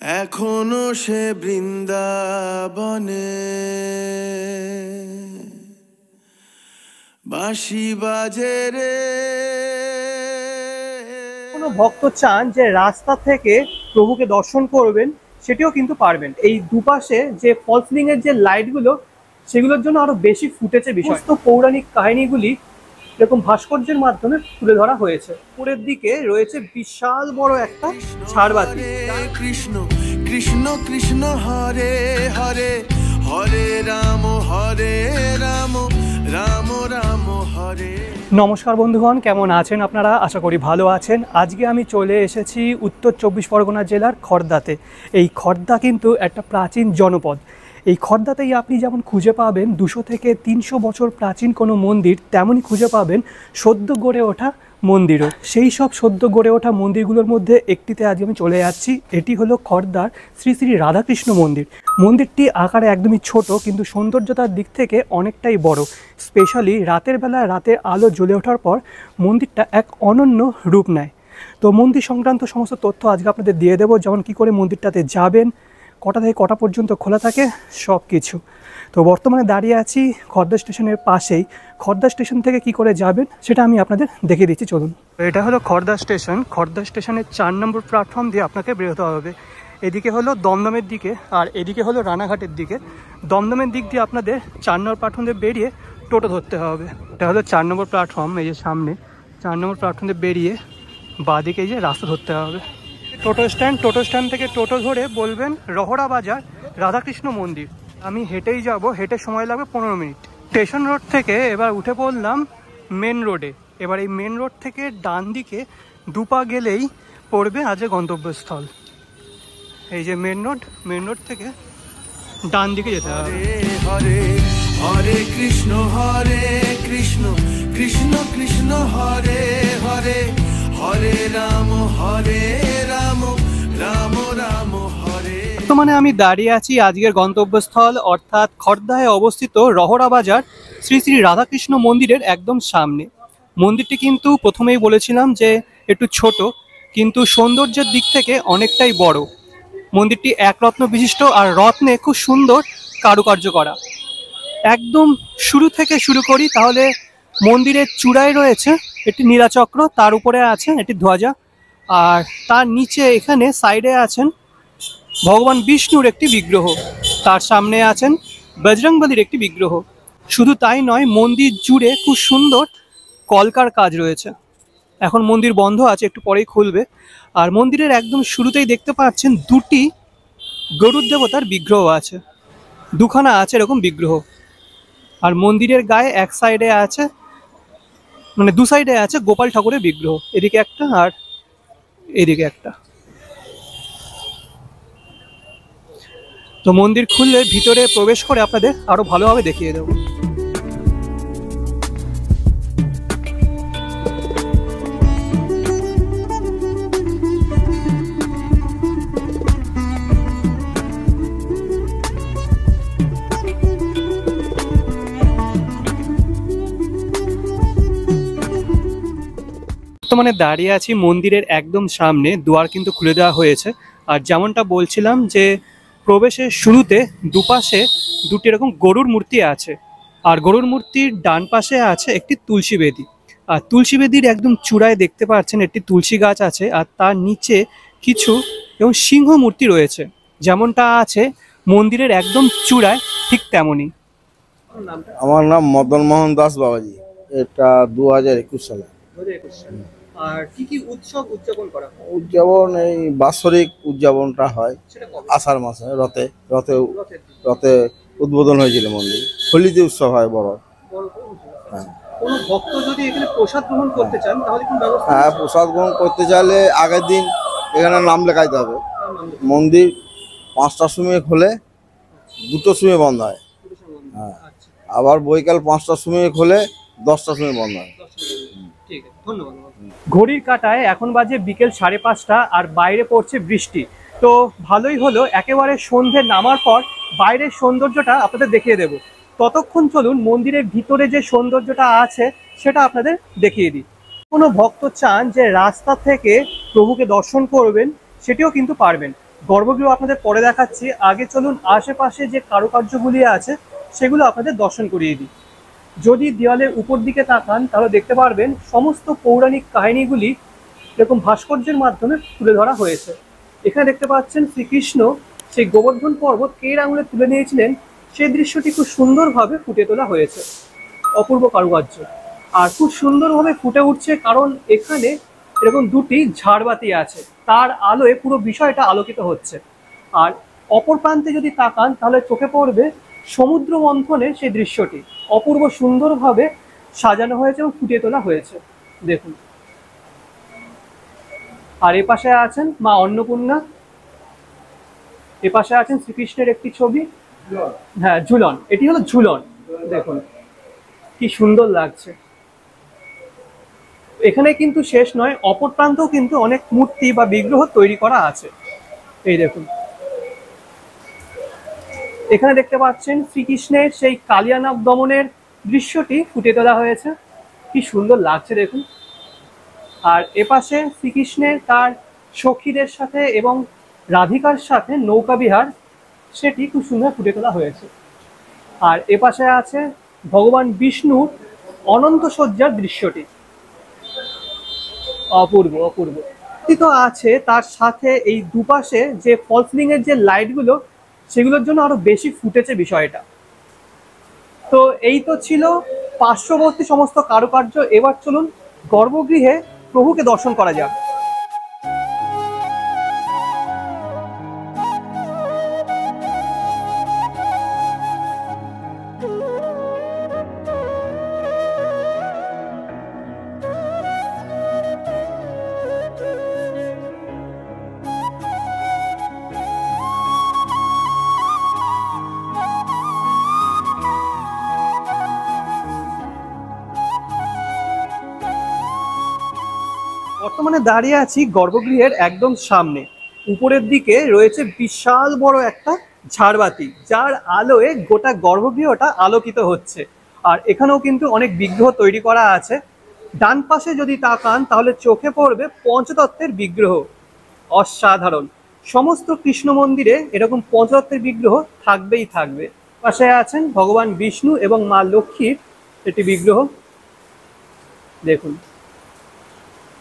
এখনো সে বৃন্দাবনে বাঁশি বাজে রে। কোনো ভক্ত চান যে রাস্তা থেকে প্রভুকে দর্শন করবেন, সেটিও কিন্তু পারবেন। এই দুপাশে যে ফলস সিলিং এর যে লাইটগুলো, সেগুলোর জন্য আরো বেশি ফুটেছে বিষয়। তো পৌরাণিক কাহিনীগুলি এরকম ভাস্কর্যের মাধ্যমে তুলে ধরা হয়েছে। উপরের দিকে রয়েছে বিশাল বড় একটা ঝাড়বাতি। কৃষ্ণ কৃষ্ণ কৃষ্ণ হরে হরে, হরে রাম রাম রাম হরে। নমস্কার বন্ধুগণ, কেমন আছেন আপনারা? আশা করি ভালো আছেন। আজকে আমি চলে এসেছি উত্তর 24 পরগনা জেলার খড়দাতে। এই খড়দা কিন্তু একটা প্রাচীন জনপদ। এই খড়দাতেই আপনি যেমন খুঁজে পাবেন 200 থেকে 300 বছর প্রাচীন কোনো মন্দির, তেমনই খুঁজে পাবেন সদ্য গড়ে ওঠা মন্দিরও। সেই সব সদ্য গড়ে ওঠা মন্দিরগুলোর মধ্যে একটিতে আজকে আমি চলে যাচ্ছি। এটি হলো খড়দার শ্রী শ্রী রাধাকৃষ্ণ মন্দির। মন্দিরটি আকারে একদমই ছোট, কিন্তু সৌন্দর্যতার দিক থেকে অনেকটাই বড়। স্পেশালি রাতের বেলা রাতের আলো জ্বলে ওঠার পর মন্দিরটা এক অনন্য রূপ নেয়। তো মন্দির সংক্রান্ত সমস্ত তথ্য আজকে আপনাদের দিয়ে দেবো, যেমন কী করে মন্দিরটাতে যাবেন, কটা থেকে কটা পর্যন্ত খোলা থাকে, সব কিছু। তো বর্তমানে দাঁড়িয়ে আছি খড়দা স্টেশনের পাশেই। খড়দা স্টেশন থেকে কি করে যাবেন সেটা আমি আপনাদের দেখিয়ে দিচ্ছি, চলুন। এটা হলো খড়দা স্টেশন। খড়দা স্টেশনের 4 নম্বর প্ল্যাটফর্ম দিয়ে আপনাকে বেরোতে হবে। এদিকে হলো দমদমের দিকে, আর এদিকে হলো রানাঘাটের দিকে। দমদমের দিক দিয়ে আপনাদের 4 নম্বর প্ল্যাটফর্ম দিয়ে বেরিয়ে টোটো ধরতে হবে। এটা হলো 4 নম্বর প্ল্যাটফর্ম, এই যে সামনে 4 নম্বর প্ল্যাটফর্ম দিয়ে বেরিয়ে বাঁদিকে এই যে রাস্তা ধরতে হবে। টোটো স্ট্যান্ড থেকে টোটো ধরে বলবেন রহড়া বাজার রাধাকৃষ্ণ মন্দির। আমি হেঁটেই যাব, হেঁটে সময় লাগবে 15 মিনিট। স্টেশন রোড থেকে এবার উঠে পড়লাম মেন রোডে। এবার এই মেন রোড থেকে ডান দিকে দুপা গেলেই পড়বে আজকে গন্তব্যস্থল। এই যে মেন রোড থেকে ডান দিকে যেতে হবে। হরে হরে কৃষ্ণ কৃষ্ণ কৃষ্ণ হরে হরে, হরে রাম রাম রাম হরে। বর্তমানে আমি দাঁড়িয়ে আছি আজকের গন্তব্যস্থল অর্থাৎ খড়দায় অবস্থিত রহড়া বাজার শ্রী শ্রী রাধাকৃষ্ণ মন্দিরের একদম সামনে। মন্দিরটি কিন্তু প্রথমেই বলেছিলাম যে একটু ছোট, কিন্তু সৌন্দর্যের দিক থেকে অনেকটাই বড়। মন্দিরটি এক রত্ন বিশিষ্ট, আর রত্নে খুব সুন্দর কারুকার্য করা। একদম শুরু থেকে শুরু করি, তাহলে মন্দিরের চূড়ায় রয়েছে একটি নীলাচক্র, তার উপরে আছে একটি ধ্বজা, আর তার নিচে এখানে সাইডে আছেন ভগবান বিষ্ণুর একটি বিগ্রহ, তার সামনে আছেন বজরংবলীর একটি বিগ্রহ। শুধু তাই নয়, মন্দির জুড়ে খুব সুন্দর কলকার কাজ রয়েছে। এখন মন্দির বন্ধ আছে, একটু পরেই খুলবে। আর মন্দিরের একদম শুরুতেই দেখতে পাচ্ছেন দুটি গরুর দেবতার বিগ্রহ আছে, দুখানা আছে এরকম বিগ্রহ। আর মন্দিরের গায়ে এক সাইডে আছে, মানে দু সাইডে আছে গোপাল ঠাকুরের বিগ্রহ, এদিকে একটা আর এদিকে একটা। তো মন্দির খুললে ভিতরে প্রবেশ করে আপনাদের আরো ভালোভাবে দেখিয়ে দেবো। বর্তমানে দাঁড়িয়ে আছি মন্দিরের একদম সামনে। দুয়ার কিন্তু খুলে দেওয়া হয়েছে। আর যেমনটা বলছিলাম যে প্রবেশের শুরুতে দুপাশে দুটি এরকম গরুর মূর্তি আছে, আর গরুর মূর্তির ডান পাশে আছে একটি তুলসী বেদি। আর তুলসী বেদির একদম চূড়ায় দেখতে পাচ্ছেন একটি তুলসী গাছ আছে, আর তার নিচে কিছু এবং সিংহ মূর্তি রয়েছে, যেমনটা আছে মন্দিরের একদম চূড়ায়, ঠিক তেমনই। আমার নাম মদন মোহন দাস বাবাজি। এটা 2021 সালে। আর কি কি উৎসব উদযাপন করা হয়? উদযাপন এই বাৎসরিক উদযাপনটা হয় আষাঢ় মাসে। রথে উদ্বোধন হয়েছিল মন্দির। হোলিতে উৎসব হয় বড়। কোনো ভক্ত যদি এখানে প্রসাদ গ্রহণ করতে চান তাহলে কোন ব্যবস্থা? হ্যাঁ, প্রসাদ গ্রহণ করতে চাইলে আগের দিন এখানে নাম লেখাইতে হবে। মন্দির 5টার সময় খোলে, 2টোর সময় বন্ধ হয়। হ্যাঁ, আবার বৈকাল 5টার সময় খোলে, 10টার সময় বন্ধ হয়। ঘড়ির কাঁটায় এখন বাজে বিকেল 5:30, আর বাইরে পড়ছে বৃষ্টি। তো ভালোই হলো, একেবারে সন্ধে নামার পর বাইরের সৌন্দর্যটা আপনাদের দেখিয়ে দেব। ততক্ষণ চলুন মন্দিরের ভিতরে যে সৌন্দর্যটা আছে সেটা আপনাদের দেখিয়ে দিই। কোনো ভক্ত চান যে রাস্তা থেকে প্রভুকে দর্শন করবেন, সেটিও কিন্তু পারবেন। গর্ভগৃহ আপনাদের পরে দেখাচ্ছি, আগে চলুন আশেপাশে যে কারুকার্যগুলি আছে সেগুলো আপনাদের দর্শন করিয়ে দিই। যদি দেওয়ালের উপর দিকে তাকান তাহলে দেখতে পারবেন সমস্ত পৌরাণিক কাহিনীগুলি এরকম ভাস্কর্যের মাধ্যমে তুলে ধরা হয়েছে। এখানে দেখতে পাচ্ছেন শ্রীকৃষ্ণ সেই গোবর্ধন পর্বত কের আঙুলে তুলে নিয়েছিলেন, সেই দৃশ্যটি খুব সুন্দরভাবে ফুটে তোলা হয়েছে, অপূর্ব কারুকার্য। আর খুব সুন্দরভাবে ফুটে উঠছে কারণ এখানে এরকম দুটি ঝাড়বাতি আছে, তার আলোয় পুরো বিষয়টা আলোকিত হচ্ছে। আর অপর প্রান্তে যদি তাকান তাহলে চোখে পড়বে সমুদ্র মন্থনের সেই দৃশ্যটি অপূর্ব সুন্দরভাবে সাজানো হয়েছে এবং ফুটিয়ে তোলা হয়েছে, দেখুন। আর এপাশে আছেন মা অন্নপূর্ণা, এপাশে আছেন শ্রীকৃষ্ণের একটি ছবি, হ্যাঁ ঝুলন, এটি হলো ঝুলন, দেখুন কি সুন্দর লাগছে। এখানে কিন্তু শেষ নয়, অপর প্রান্তেও কিন্তু অনেক মূর্তি বা বিগ্রহ তৈরি করা আছে, এই দেখুন। এখানে দেখতে পাচ্ছেন শ্রীকৃষ্ণের সেই কালিয়ানাগ দমনের দৃশ্যটি ফুটিয়ে তোলা হয়েছে, কি সুন্দর লাগছে দেখুন। আর এপাশে শ্রীকৃষ্ণের তার সখীদের সাথে এবং রাধিকার সাথে নৌকা বিহার, সেটি খুব সুন্দর ফুটিয়ে তোলা হয়েছে। আর এপাশে আছে ভগবান বিষ্ণুর অনন্ত শয্যার দৃশ্যটি, অপূর্ব অপূর্ব। তো আছে তার সাথে এই দুপাশে যে ফলসিলিং এর যে লাইটগুলো, সেগুলোর জন্য আরো বেশি ফুটেছে বিষয়টা। তো এই তো ছিল পার্শ্ববর্তী সমস্ত কারুকার্য। এবার চলুন গর্ভগৃহে প্রভুকে দর্শন করা যাক। বর্তমানে দাঁড়িয়ে আছি গর্ভগৃহের একদম সামনে। উপরের দিকে রয়েছে বিশাল বড় একটা ঝাড়বাতি, যার আলোয় গোটা গর্ভগৃহটা আলোকিত হচ্ছে। আর এখানেও কিন্তু অনেক বিগ্রহ তৈরি করা আছে। ডান পাশে যদি তাকান তাহলে চোখে পড়বে পঞ্চতত্ত্বের বিগ্রহ, অসাধারণ। সমস্ত কৃষ্ণ মন্দিরে এরকম পঞ্চতত্ত্বের বিগ্রহ থাকবেই থাকবে। পাশে আছেন ভগবান বিষ্ণু এবং মা লক্ষ্মীর একটি বিগ্রহ, দেখুন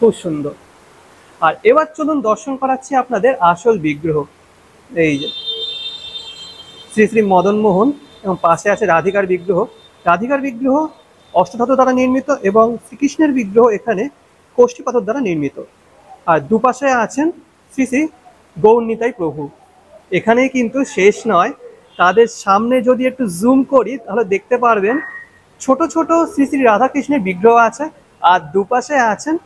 খুব সুন্দর। আর এবার চলুন দর্শন করাচ্ছি আপনাদের আসল বিগ্রহ। এই যে শ্রী শ্রী মদন মোহন এবং পাশে আছে রাধিকার বিগ্রহ। রাধিকার বিগ্রহ অষ্টধাতু দ্বারা নির্মিত এবং শ্রীকৃষ্ণের বিগ্রহ এখানে কোষ্ঠী পাথর দ্বারা নির্মিত। আর দুপাশে আছেন শ্রী শ্রী গৌরনিতাই প্রভু। এখানেই কিন্তু শেষ নয়, তাদের সামনে যদি একটু জুম করি তাহলে দেখতে পারবেন ছোট ছোট শ্রী শ্রী রাধাকৃষ্ণের বিগ্রহ আছে। আর দুপাশে আছেন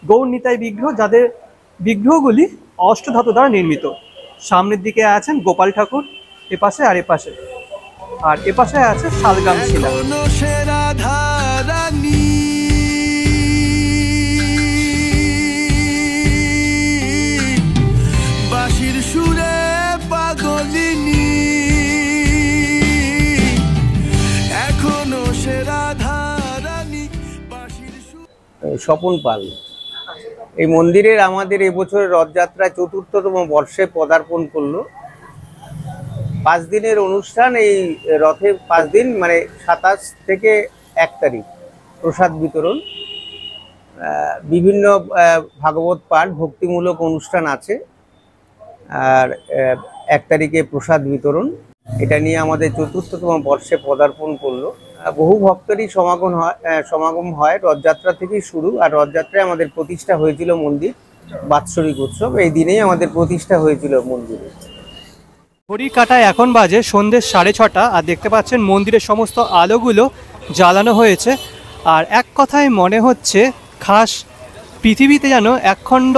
গৌরনিতাই বিগ্রহ, যাদের বিগ্রহগুলি অষ্টধাতু দ্বারা নির্মিত। সামনের দিকে আছেন গোপাল ঠাকুর, এপাশে আর এপাশে। আর এপাশে আছে শালগ্রাম শিলা। বাঁশির সুরে পাগলিনী এখনো সে রাধা রানী। স্বপন পাল। এই মন্দিরের আমাদের এবছর রথযাত্রা ৪র্থতম বর্ষে পদার্পণ করলো। 5 দিনের অনুষ্ঠান। এই রথে 5 দিন মানে 27 থেকে 1 তারিখ প্রসাদ বিতরণ, বিভিন্ন ভাগবত পাঠ, ভক্তিমূলক অনুষ্ঠান আছে। আর 1 তারিখে প্রসাদ বিতরণ। এটা নিয়ে আমাদের ৪র্থতম বর্ষে পদার্পণ করলো। বহু ভক্তেরই সমাগম হয় রথযাত্রা থেকেই শুরু। আর রথযাত্রায় আমাদের প্রতিষ্ঠা হয়েছিল মন্দির, বাৎসরিক উৎসব। এই দিনেই আমাদের প্রতিষ্ঠা হয়েছিল মন্দিরে। ঘড়ি কাটায় এখন বাজে সন্ধ্যে 6:30। আর দেখতে পাচ্ছেন মন্দিরের সমস্ত আলোগুলো জ্বালানো হয়েছে। আর এক কথায় মনে হচ্ছে খাস পৃথিবীতে যেন একখণ্ড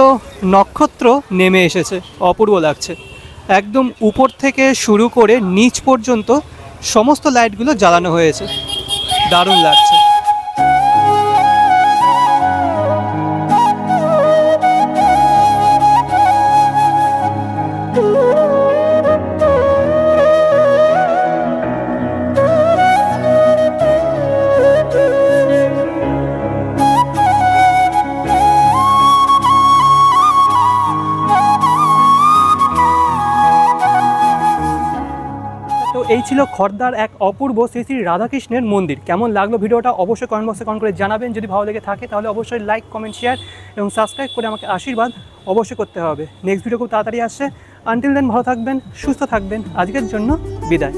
নক্ষত্র নেমে এসেছে, অপূর্ব লাগছে। একদম উপর থেকে শুরু করে নিচ পর্যন্ত সমস্ত লাইটগুলো জ্বালানো হয়েছে, দারুণ লাগছে। এই ছিল খড়দার এক অপূর্ব শ্রী শ্রী রাধাকৃষ্ণের মন্দির। কেমন লাগলো ভিডিওটা অবশ্যই কমেন্ট বক্সে কমেন্ট করে জানাবেন। যদি ভালো লেগে থাকে তাহলে অবশ্যই লাইক, কমেন্ট, শেয়ার এবং সাবস্ক্রাইব করে আমাকে আশীর্বাদ অবশ্যই করতে হবে। নেক্সট ভিডিও খুব তাড়াতাড়ি আসছে। আনটিল দেন ভালো থাকবেন, সুস্থ থাকবেন। আজকের জন্য বিদায়।